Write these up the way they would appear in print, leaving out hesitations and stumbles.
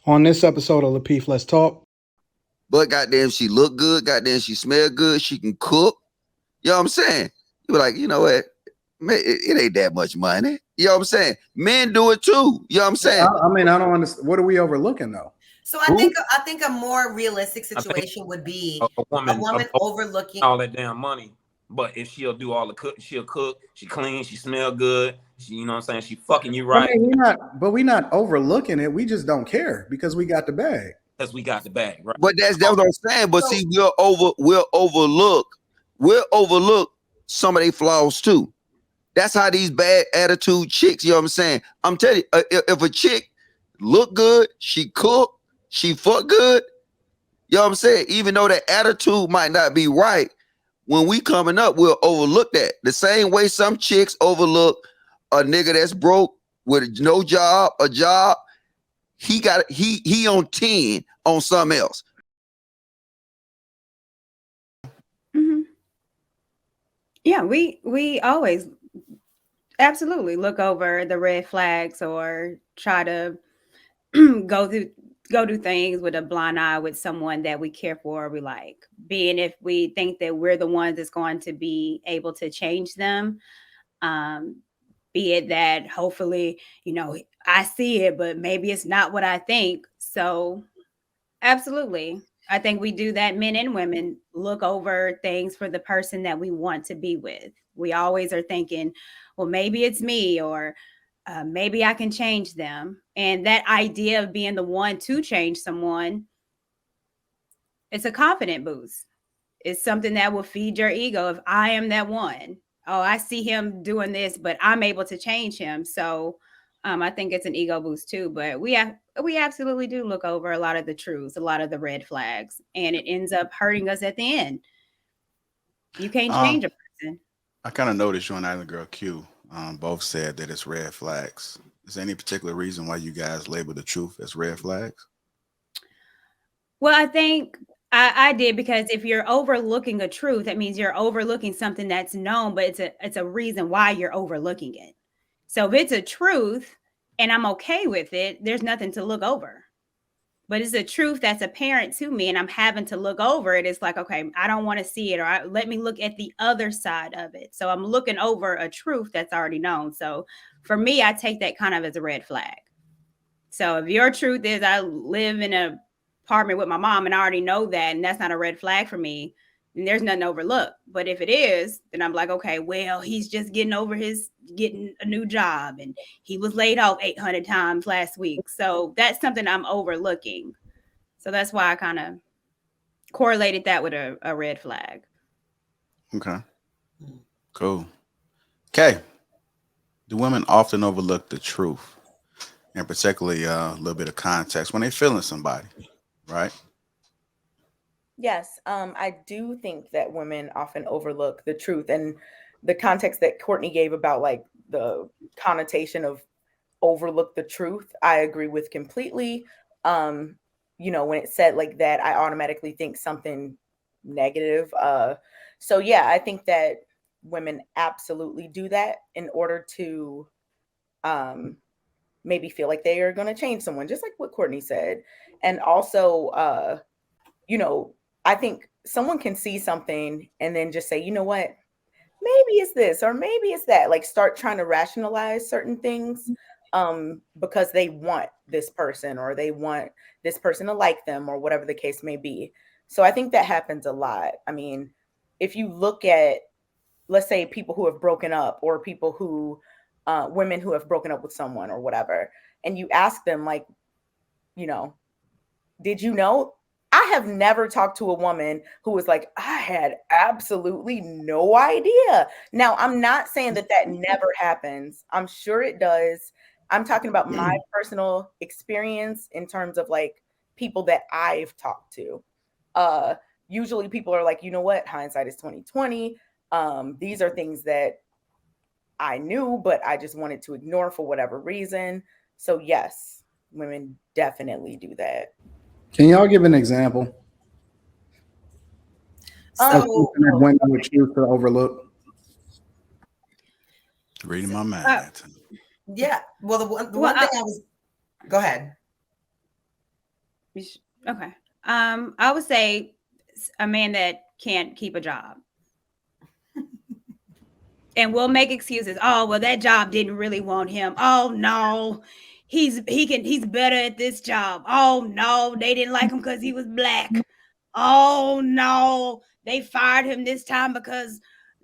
On this episode of Lapeef, Let's Talk. But goddamn, she look good. Goddamn, she smell good. She can cook. You know what I'm saying? You be like, you know what? Man, it ain't that much money. You know what I'm saying? Men do it too. You know what I'm saying? I mean, I don't understand. What are we overlooking though? So I think a more realistic situation would be a woman overlooking all that damn money. But if she'll do all the cook, she'll cook, she clean, she smell good, she, you know what I'm saying, she fucking you right. I mean, we're not overlooking it. We just don't care because we got the bag. Because we got the bag, right? But that's what I'm saying. But see, we'll overlook some of their flaws too. That's how these bad attitude chicks, you know what I'm saying? I'm telling you, if a chick look good, she cook, she fuck good, you know what I'm saying? Even though that attitude might not be right, when we coming up, we'll overlook that. The same way some chicks overlook a nigga that's broke with no job, a job, he on 10 on something else. Mm-hmm. Yeah, we always absolutely look over the red flags or try to go do things with a blind eye with someone that we care for or we like. Being if we think that we're the ones that's going to be able to change them. Be it that hopefully, I see it, but maybe it's not what I think. So absolutely. I think we do that. Men and women look over things for the person that we want to be with. We always are thinking, well, maybe it's me or maybe I can change them. And that idea of being the one to change someone, it's a confident boost. It's something that will feed your ego. If I am that one, oh, I see him doing this, but I'm able to change him. So I think it's an ego boost too. But we absolutely do look over a lot of the truths, a lot of the red flags, and it ends up hurting us at the end. You can't change a person. I kind of noticed you and I and the girl Q both said that it's red flags. Is there any particular reason why you guys label the truth as red flags? Well, I think I did because if you're overlooking a truth, that means you're overlooking something that's known, but it's a reason why you're overlooking it. So if it's a truth and I'm okay with it, there's nothing to look over. But it's a truth that's apparent to me and I'm having to look over it. It's like, okay, I don't want to see it or let me look at the other side of it. So I'm looking over a truth that's already known. So for me, I take that kind of as a red flag. So if your truth is I live in an apartment with my mom and I already know that and that's not a red flag for me, and there's nothing to overlook. But if it is, then I'm like, okay, well, he's just getting a new job and he was laid off 800 times last week. So that's something I'm overlooking. So that's why I kind of correlated that with a red flag. Okay. Cool. Okay. Do women often overlook the truth and particularly a little bit of context when they're feeling somebody, right? Yes, I do think that women often overlook the truth and the context that Courtney gave about like the connotation of overlook the truth. I agree with completely. When it's said like that, I automatically think something negative. So yeah, I think that women absolutely do that in order to maybe feel like they are going to change someone, just like what Courtney said. And also, I think someone can see something and then just say, you know what, maybe it's this or maybe it's that, like start trying to rationalize certain things because they want this person or they want this person to like them or whatever the case may be. So I think that happens a lot. I mean, if you look at, let's say, people who have broken up or people who, women who have broken up with someone or whatever, and you ask them like, did you know? I have never talked to a woman who was like, I had absolutely no idea. Now, I'm not saying that never happens. I'm sure it does. I'm talking about my personal experience in terms of like people that I've talked to. Usually people are like, you know what? Hindsight is 2020. These are things that I knew, but I just wanted to ignore for whatever reason. So yes, women definitely do that. Can y'all give an example? When would choose to overlook? Reading my mind. Yeah. Well, the one thing I was. Go ahead. Okay. I would say a man that can't keep a job. And we'll make excuses. Oh, well, that job didn't really want him. Oh no, he's better at this job. Oh no, they didn't like him because he was black. Oh no, they fired him this time because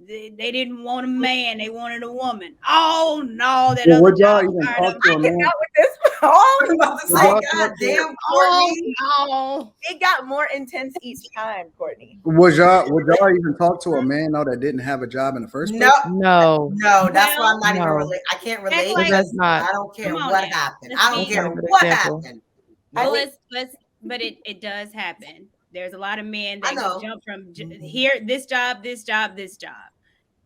they didn't want a man, they wanted a woman. Oh no, that Well, other would y'all job even fired him. talk to a I man? cannot with this. Oh, I'm about to Would say, y'all God talk to- damn, Oh Courtney. no. it got more intense each time, Courtney. Would y'all even talk to a man though that didn't have a job in the first place? No, No, no, that's why I'm not even No. relate. I can't That's relate like- because that's not. I don't care Come on what now. happened. Let's I don't be- care That's not a good what example. happened. Well, No. but it does happen. There's a lot of men I that know. jump from here, this job,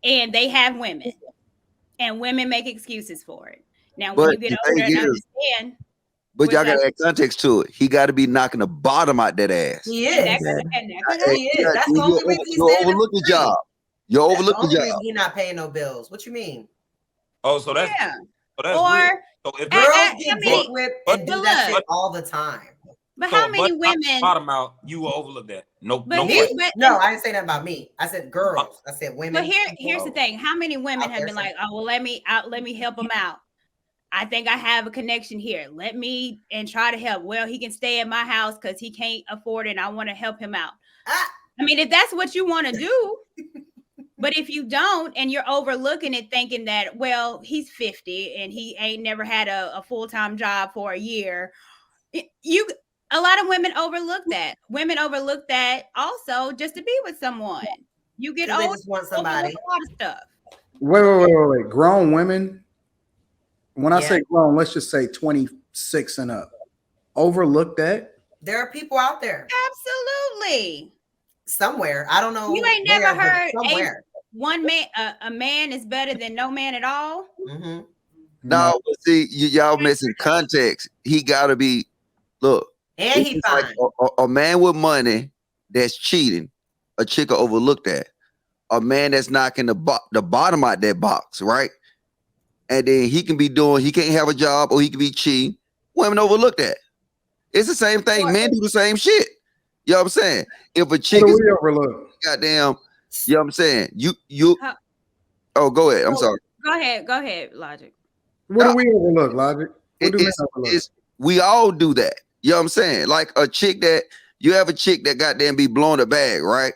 and they have women, and women make excuses for it. Now, when But you get the older thing and is, understand, but y'all What's got that? to add context to it. He got to be knocking the bottom out that ass. He and that is. could, and that could He is. That's the only reason he's You staying overlook in the job. You That's the overlook the only job. reason he's not paying no bills. What you mean? Oh, so that's yeah. so that's Or real. So if I- Girls I get mean, dick whipped but- and do but that look. shit all the time. but so how many but women? bottom out, you will overlook that. No, But no here, question. but, No, I didn't say that about me. I said girls. I said women. but here's the thing: how many women Out have there been saying- like, "Oh, well, let me help him out. I think I have a connection here. Let me and try to help. Well, he can stay at my house because he can't afford it, and I want to help him out." Ah. I mean, if that's what you want to do, but if you don't, and you're overlooking it, thinking that, well, he's 50 and he ain't never had a full-time job for a year, a lot of women overlook that. Women overlook that also just to be with someone. You get 'Cause they old, just want overlook somebody. a lot of stuff. Wait. Grown women. When I Yeah. say grown, let's just say 26 and up. Overlook that. There are people out there Absolutely. somewhere. I don't know. You ain't where, never but heard somewhere. one man, a man is better than no man at all. hmm No, but see, y'all missing context. He got to be, look, And it's he just like fine. a man with money that's cheating, a chick will overlook that. A man that's knocking the bottom out that box, right? And then he can't have a job or he can be cheating. Women overlook that. It's the same thing. Men do the same shit. You know what I'm saying? If a chick What do is we overlook? goddamn, you know what I'm saying? You Huh. oh, go ahead. I'm sorry. Go ahead, Logic. What do we overlook, Logic? What do men It's, overlook? it's we all do that. You know what I'm saying? Like a chick that you have a chick that goddamn be blowing a bag, right?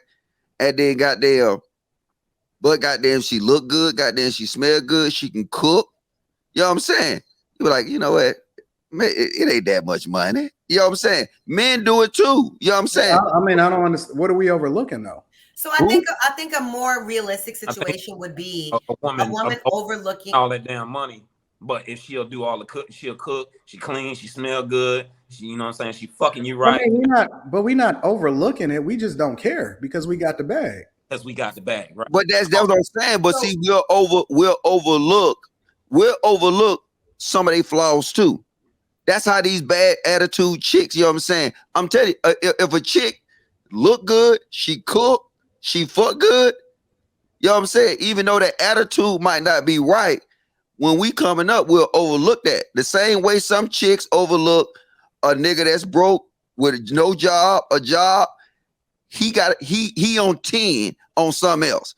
And then goddamn, but goddamn, she look good, goddamn, she smell good, she can cook. You know what I'm saying? You be like, you know what? Man, it ain't that much money. You know what I'm saying? Men do it too. You know what I'm saying? I mean, I don't understand. What are we overlooking though? So I think a more realistic situation would be A woman overlooking. all that damn money. But if she'll do all the cook, she'll cook, she clean, she smell good, she, you know what I'm saying? She fucking you right. I mean, we're not overlooking it. We just don't care because we got the bag. Because we got the bag, right? But that's what I'm saying. But see, we'll overlook some of their flaws too. That's how these bad attitude chicks, you know what I'm saying? I'm telling you, if a chick look good, she cook, she fuck good, you know what I'm saying? Even though the attitude might not be right, when we coming up, we'll overlook that. The same way some chicks overlook a nigga that's broke with no job, a job, he on 10 on something else.